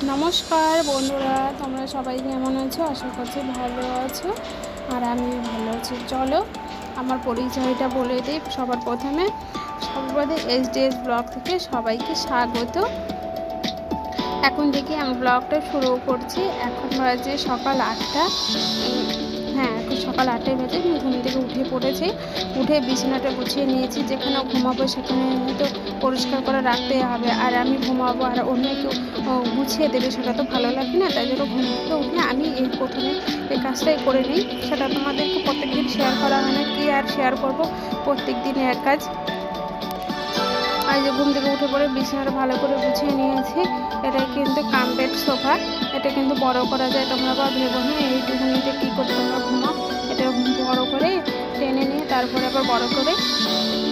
নমস্কার বন্ধুরা, তোমরা সবাই কেমন আছো? আশা করছি ভালো আছো, আর আমি ভালো আছি। চলো আমার পরিচয়টা বলে দিই। সবার প্রথমে SDS ব্লগ থেকে সবাইকে স্বাগত। এখন থেকে আমি ব্লগটা শুরু করছি। এখন বাজে সকাল 8টা। হ্যাঁ, এখন সকাল 8টায় বাজে। আমি ঘুম থেকে উঠে পড়েছি, উঠে বিছানাটা গুছিয়ে নিয়েছি। যেখানে ঘুমাবো সেখানে তো পরিষ্কার করে রাখতেই হবে, আর আমি ঘুমাবো আর অন্য কেউ গুছিয়ে দেবে সেটা তো ভালো লাগে না। তাই জন্য ঘুম থেকে উঠে আমি এই প্রথমে এই কাজটাই করে নিই। সেটা তোমাদেরকে প্রত্যেক দিন শেয়ার করা হয় না, কি আর শেয়ার করবো, প্রত্যেক দিনে এক কাজ। আর যে ঘুম থেকে উঠে পড়ে বিছানাটা ভালো করে গুছিয়ে নিয়েছি। এটা কিন্তু কামবেড সোফা, এটা কিন্তু বড় করা যায়। তোমরা বা ভেবো না এই দুগুনিতে কী করতে তোমরা ঘুমাও। এটা বড় করে টেনে নিয়ে তারপরে আবার বড় করে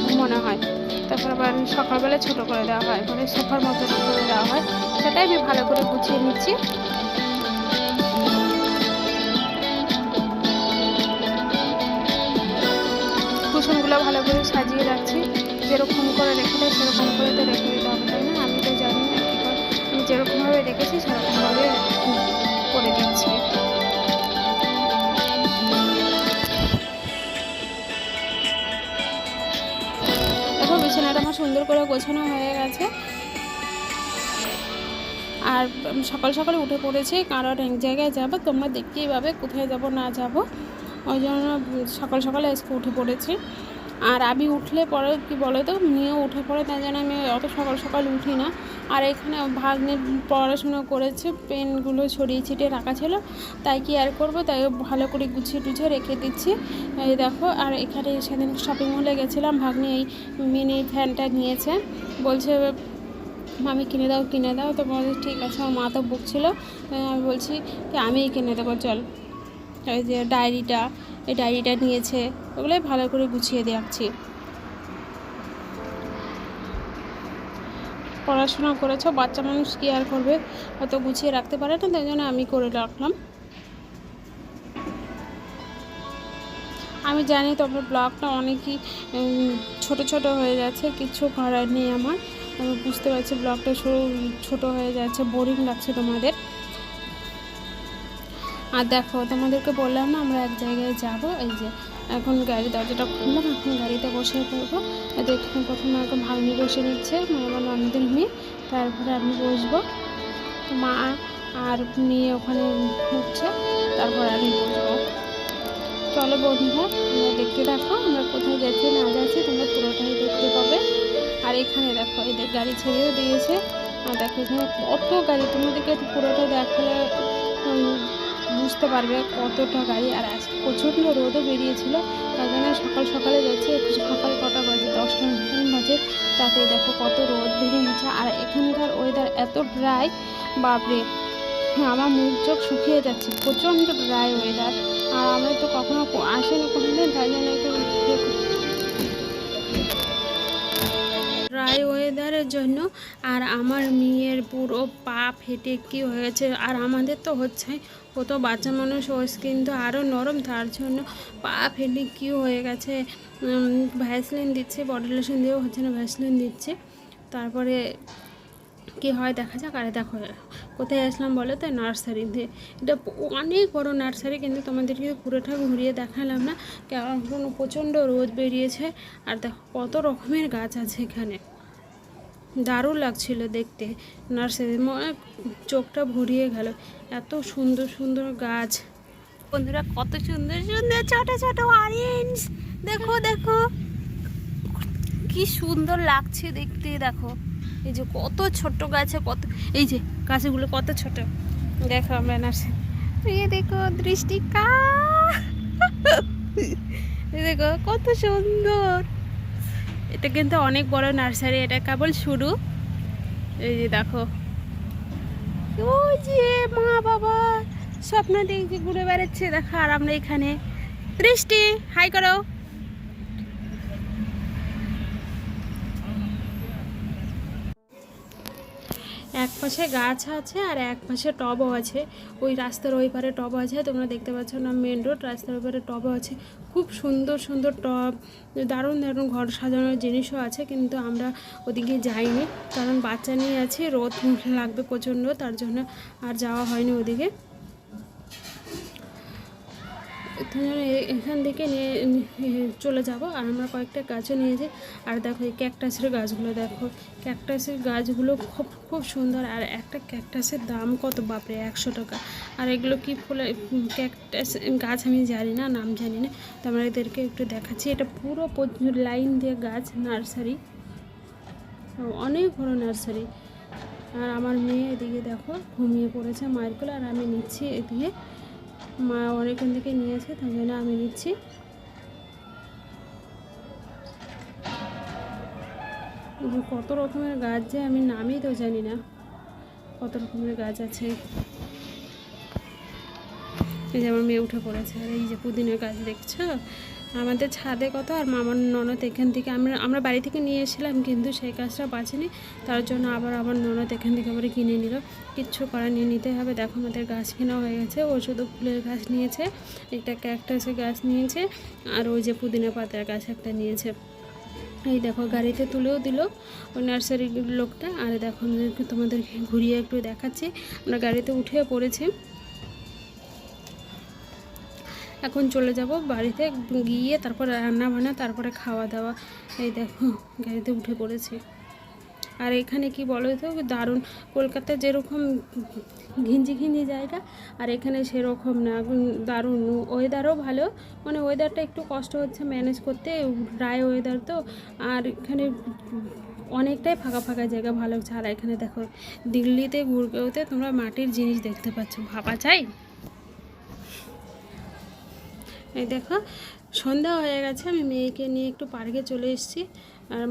ঘুমানো হয়। তারপর আবার সকালবেলা ছোট করে দেওয়া হয়, মানে সোফার মতো করে দেওয়া হয়। সেটাই আমি ভালো করে গুছিয়ে নিচ্ছি। কুশনগুলো ভালো করে সাজিয়ে রাখছি। যেরকম করে রেখে দেয় সেরকম করে তো রেখে দিতে হবে, তাই না? আমি তো জানি না কী করে, আমি যেরকমভাবে রেখেছি সেরকমভাবে করে দিচ্ছি। দেখো বিছানাটা আমার সুন্দর করে গোছানো হয়ে গেছে। আর সকাল সকালে উঠে পড়েছি, কারণ এক জায়গায় যাবো, তোমরা দেখতেই পাবে কোথায় যাব না যাব। ওই জন্য সকাল সকালে আজকে উঠে পড়েছি। আর আমি উঠলে পরে কী বলো তো, মেয়েও উঠে পড়ে, তাই জন্য আমি অত সকাল সকাল উঠি না। আর এখানে ভাগ্নে পড়াশুনো করেছে, পেনগুলো ছড়িয়ে ছিটিয়ে রাখা ছিল, তাই কি আর করবো, তাই ভালো করে গুছিয়ে টুছিয়ে রেখে দিচ্ছি। এই দেখো, আর এখানে সেদিন শপিং মলে গেছিলাম, ভাগ্নে এই মিনি ফ্যানটা নিয়েছে, বলছে মামি কিনে দাও। তো বলছি ঠিক আছে। আমার মা তো বকছিল, আমি বলছি কি আমিই কিনে দেবো চল। এই যে এই ডায়েরিটা নিয়েছে, ওগুলোই ভালো করে গুছিয়ে রাখছি। পড়াশোনা করেছো, বাচ্চা মানুষ কি আর করবে, অত গুছিয়ে রাখতে পারে না, তাই জন্য আমি করে রাখলাম। আমি জানি তোমার ব্লগটা অনেকই ছোট ছোট হয়ে যাচ্ছে, কিছু করার নেই আমার। আমি বুঝতে পারছি ব্লগটা ছোট হয়ে যাচ্ছে, বোরিং লাগছে তোমাদের। আর দেখো, তোমাদেরকে বললাম না আমরা এক জায়গায় যাব। এই যে এখন গাড়ি দরজাটা খুললাম, এখন গাড়িতে বসে পড়বো। এখানে প্রথমে এখন ভাগ্নি বসে নিচ্ছে, আমার ননদের মেয়ে, তারপরে আমি বসবো। মা আর মেয়ে ওখানে উঠছে, তারপরে আমি বসবো। চলো বন্ধুরা, তোমরা দেখতে থাকো আমরা কোথায় যাচ্ছি না যাচ্ছি, তোমরা পুরোটাই দেখতে পাবে। আর এখানে দেখো, এদের গাড়ি ছেড়েও দিয়েছে। আর দেখো এখানে কত গাড়ি, তোমাদেরকে পুরোটা দেখালে বুঝতে পারবে কতটা গাড়ি। আর আজ প্রচণ্ড রোদও বেরিয়েছিল, তার জন্য সকাল সকালে যাচ্ছে। সকাল কটা বাজে, 10টা বাজে, তাতে দেখো কত রোদ বেরিয়েছে। আর এখানকার ওয়েদার এত ড্রাই, বাপরে, আমার মুখ চোখ শুকিয়ে যাচ্ছে, প্রচণ্ড ড্রাই ওয়েদার। আর আমরা তো কখনো আসেনি কোনোদিন, তাই জন্য একটু ড্রাই ওয়েদারের জন্য। আর আমার মেয়ের পুরো পা ফেটে কি হয়েছে, আর আমাদের তো হচ্ছে, ও তো বাচ্চা মানুষ, ও স্কিন তো আরও নরম, তার জন্য পা ফেটে কি হয়ে গেছে। ভ্যাসলিন দিচ্ছে, বডি লোশন দিয়েও হচ্ছে না, ভ্যাসলিন দিচ্ছে। তারপরে কি হয় দেখা যাক। আর দেখো কোথায় আসলাম বলো তো, নার্সারিতে। এটা অনেক বড় নার্সারি, কিন্তু তোমাদেরকে পুরোটা ঘুরিয়ে দেখালাম না, কারণ প্রচণ্ড রোদ বেরিয়েছে। আর দেখো কত রকমের গাছ আছে এখানে, দারুণ লাগছিল দেখতে। নার্সারি চোখটা ভরিয়ে গেল, এত সুন্দর সুন্দর গাছ। বন্ধুরা কত সুন্দর সুন্দর ছোট ছোট অরেঞ্জ, দেখো দেখো কি সুন্দর লাগছে দেখতে। দেখো এই যে কত ছোট গাছে, কত এই যে গাছগুলো কত ছোট, দেখো আমরা নার্সারি। এই দেখো দৃষ্টিকা, দেখো কত সুন্দর। এটা কিন্তু অনেক বড় নার্সারি, এটা কেবল শুরু। এই যে দেখো, ওই যে মা বাবা স্বপ্ন দেখে ঘুরে বেড়াচ্ছে দেখো, আর আমরা এখানে। দৃষ্টি হাই করো। এক পাশে গাছ আছে আর এক পাশে টবও আছে। ওই রাস্তার ওই পারে টব আছে, তোমরা দেখতে পাচ্ছ না, মেন রোড, রাস্তার ওই পারে টবও আছে। খুব সুন্দর সুন্দর টব, দারুণ দারুণ ঘর সাজানোর জিনিসও আছে, কিন্তু আমরা ওদিকে যাইনি কারণ বাচ্চা নিয়ে আছি, রোদ লাগবে প্রচণ্ড, তার জন্য আর যাওয়া হয়নি ওদিকে। এখান থেকে নিয়ে চলে যাব। আর আমরা কয়েকটা গাছও নিয়েছি। আর দেখো এই ক্যাকটাসের গাছগুলো, দেখো ক্যাকটাসের গাছগুলো খুব খুব সুন্দর। আর একটা ক্যাকটাসের দাম কত, বাপরে, 100 টাকা। আর এগুলো কি ফুলে ক্যাকটাস গাছ আমি জানি না, নাম জানি না, তো আমরা এদেরকে একটু দেখাচ্ছি। এটা পুরো লাইন দিয়ে গাছ, নার্সারি, অনেক বড় নার্সারি। আর আমার মেয়ে এদিকে দেখো ঘুমিয়ে পড়েছে মায়ের কোলে, আর আমি নিচ্ছি এদিকে, মা অনেকক্ষণ থেকে নিয়েছে, তাই জন্য আমি নিচ্ছি। কত রকমের গাছ যে আমি নামই তো জানি না, কত রকমের গাছ আছে। এই যে আমার মেয়ে উঠে পড়েছে। আর এই যে পুদিনা গাছ দেখছো আমাদের ছাদে কত। আর মামার ননদ এখান থেকে আমরা বাড়ি থেকে নিয়ে এসেছিলাম, কিন্তু সেই গাছটা বাঁচেনি, তার জন্য আবার আমার ননদ এখান থেকে আবার কিনে নিল। কিচ্ছু করার নিয়ে নিতে হবে। দেখো আমাদের গাছ কেনা হয়ে গেছে। ও শুধু ফুলের গাছ নিয়েছে, একটা ক্যাকটাসের গাছ নিয়েছে, আর ওই যে পুদিনা পাতার গাছ একটা নিয়েছে। এই দেখো গাড়িতে তুলেও দিল ওই নার্সারির লোকটা। আর দেখো তোমাদেরকে ঘুরিয়ে একটু দেখাচ্ছি। আমরা গাড়িতে উঠে পড়েছি, এখন চলে যাব বাড়িতে, গিয়ে তারপর রান্না বান্না, তারপরে খাওয়া দাওয়া। এই দেখো গাড়িতে উঠে পড়েছি। আর এখানে কি বলো তো, দারুণ, কলকাতায় যেরকম ঘিঞ্জি ঘিঞ্জি জায়গা, আর এখানে সেরকম না, দারুণ ওয়েদারও ভালো, মানে ওয়েদারটা একটু কষ্ট হচ্ছে ম্যানেজ করতে, ড্রাই ওয়েদার তো। আর এখানে অনেকটাই ফাঁকা ফাঁকা জায়গা, ভালো হচ্ছে। আর এখানে দেখো দিল্লিতে গুড়গাঁওতে তোমরা মাটির জিনিস দেখতে পাচ্ছ, ভাবা চাই। এই দেখো সন্ধ্যা হয়ে গেছে, আমি মেয়েকে নিয়ে একটু পার্কে চলে এসেছি। আর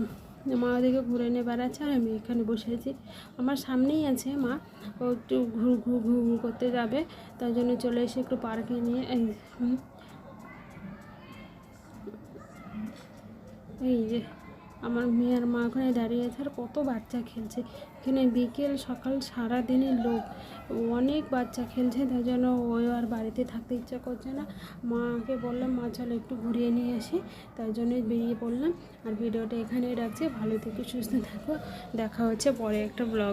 মা ওদিকে ঘুরে নিয়ে বেড়াচ্ছে, আর আমি এখানে বসে আছি। আমার সামনেই আছে মা, ও একটু ঘুর করতে যাবে, তার জন্য চলে এসে একটু পার্কে নিয়ে। এই যে আমার মেয়ের মা ওখানে দাঁড়িয়ে আছে, আর কত বাচ্চা খেলছে এখানে, বিকেল সকাল সারাদিনের লোক, অনেক বাচ্চা খেলছে, তাই জন্য ওই আর বাড়িতে থাকতে ইচ্ছা করছে না। মাকে বললাম মা চলো একটু ঘুরিয়ে নিয়ে আসি, তাই জন্যই বেরিয়ে পড়লাম। আর ভিডিওটা এখানেই রাখছি, ভালো থেকো, সুস্থ থাকো, দেখা হচ্ছে পরে একটা ব্লগ।